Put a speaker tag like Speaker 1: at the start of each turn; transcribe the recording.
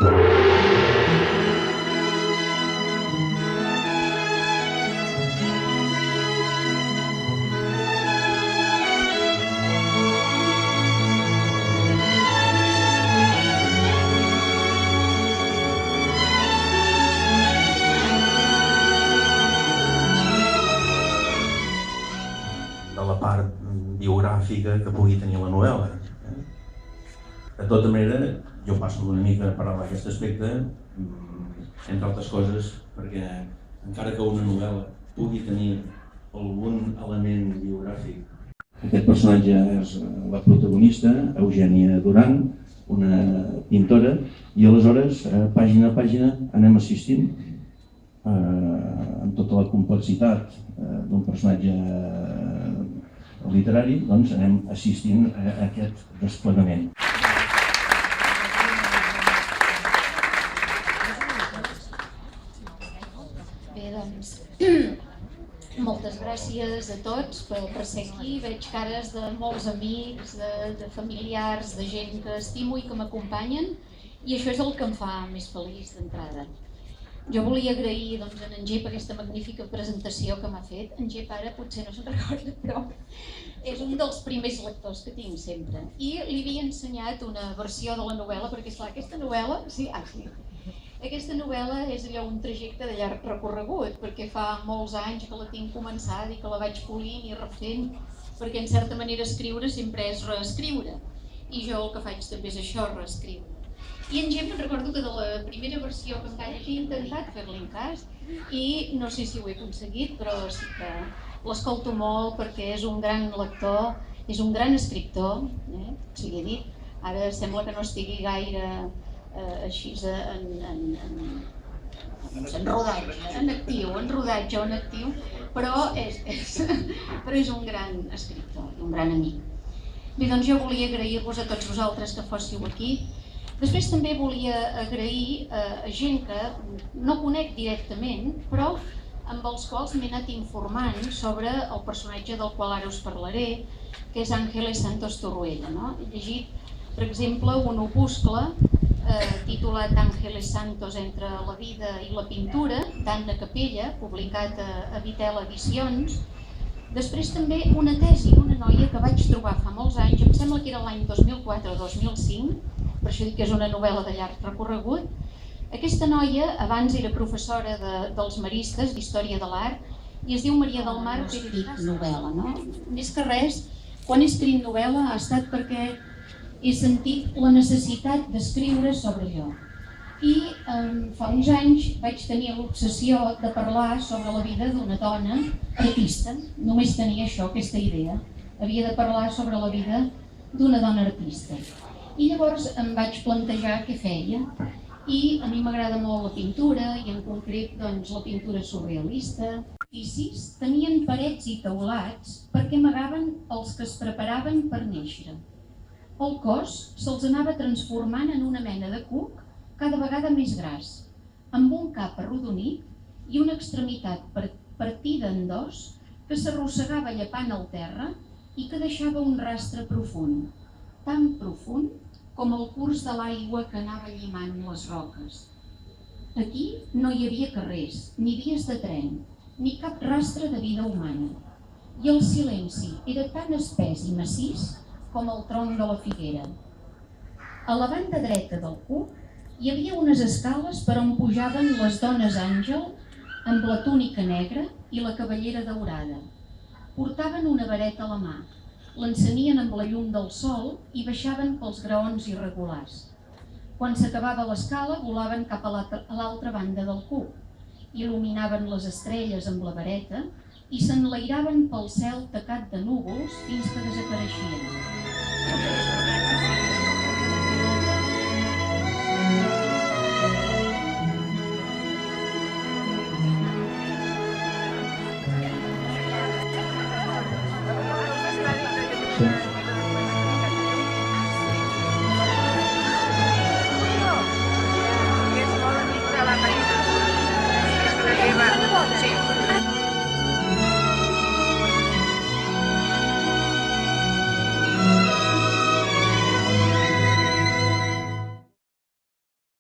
Speaker 1: De la part biogràfica que pugui tenir la novel·la. De tota manera, jo passo una mica a parlar d'aquest aspecte, entre altres coses, perquè encara que una novel·la pugui tenir algun element biogràfic, aquest personatge és la protagonista, Eugènia Duran, una pintora, i aleshores, pàgina a pàgina, anem assistint amb tota la complexitat d'un personatge literari, doncs anem assistint a aquest desplegament.
Speaker 2: Bé, doncs, moltes gràcies a tots per ser aquí. Veig cares de molts amics, de familiars, de gent que estimo i que m'acompanyen, i això és el que em fa més feliç d'entrada. Jo volia agrair a en Gep aquesta magnífica presentació que m'ha fet. En Gep ara potser no se'n recorda, però és un dels primers lectors que tinc sempre. I li havia ensenyat una versió de la novel·la, perquè esclar, aquesta novel·la... Sí. Aquesta novel·la és allò un trajecte de llarg recorregut, perquè fa molts anys que la tinc començada i que la vaig polint i refent, perquè en certa manera escriure sempre és reescriure. I jo el que faig també és això, reescriure. I en Gep, recordo que de la primera versió que em va llegir he intentat fer-li cas i no sé si ho he aconseguit, però sí que l'escolto molt perquè és un gran lector, és un gran escriptor, sigui dit. Ara sembla que no estigui gaire així en rodatge o en actiu, però és un gran escriptor, un gran amic. Bé, doncs jo volia agrair-vos a tots vosaltres que fóssiu aquí. Després també volia agrair a gent que no conec directament, però amb els quals m'he anat informant sobre el personatge del qual ara us parlaré, que és Ángeles Santos Torruella. He llegit, per exemple, un opuscle titulat Ángeles Santos entre la vida i la pintura, d'Anna Capella, publicat a Vitel Edicions. Després també una tesi d'una noia que vaig trobar fa molts anys, em sembla que era l'any 2004 o 2005, per això dic que és una novel·la de llarg recorregut. Aquesta noia abans era professora dels maristes, d'Història de l'Art, i es diu Maria del Mar Pérez. Novel·la, no? Més que res, quan he escrit novel·la ha estat perquè he sentit la necessitat d'escriure sobre allò. I fa uns anys vaig tenir l'obsessió de parlar sobre la vida d'una dona artista. Només tenia això, aquesta idea. Havia de parlar sobre la vida d'una dona artista. I llavors em vaig plantejar què feia. I a mi m'agrada molt la pintura, i en concret doncs, la pintura surrealista. Edificis tenien parets i teulats perquè amagaven els que es preparaven per néixer. El cos se'ls anava transformant en una mena de cuc cada vegada més gras, amb un cap arrodonit i una extremitat partida en dos que s'arrossegava llepant el terra i que deixava un rastre profund, tan profund com el curs de l'aigua que anava llimant les roques. Aquí no hi havia carrers, ni vies de tren, ni cap rastre de vida humana. I el silenci era tan espès i massís com el tronc de la figuera. A la banda dreta del cup hi havia unes escales per on pujaven les dones àngel amb la túnica negra i la cabellera daurada. Portaven una vareta a la mà, l'encenien amb la llum del sol i baixaven pels graons irregulars. Quan s'acabava l'escala, volaven cap a l'altra banda del cup, il·luminaven les estrelles amb la vareta i s'enlairaven pel cel tacat de núvols fins que desapareixien.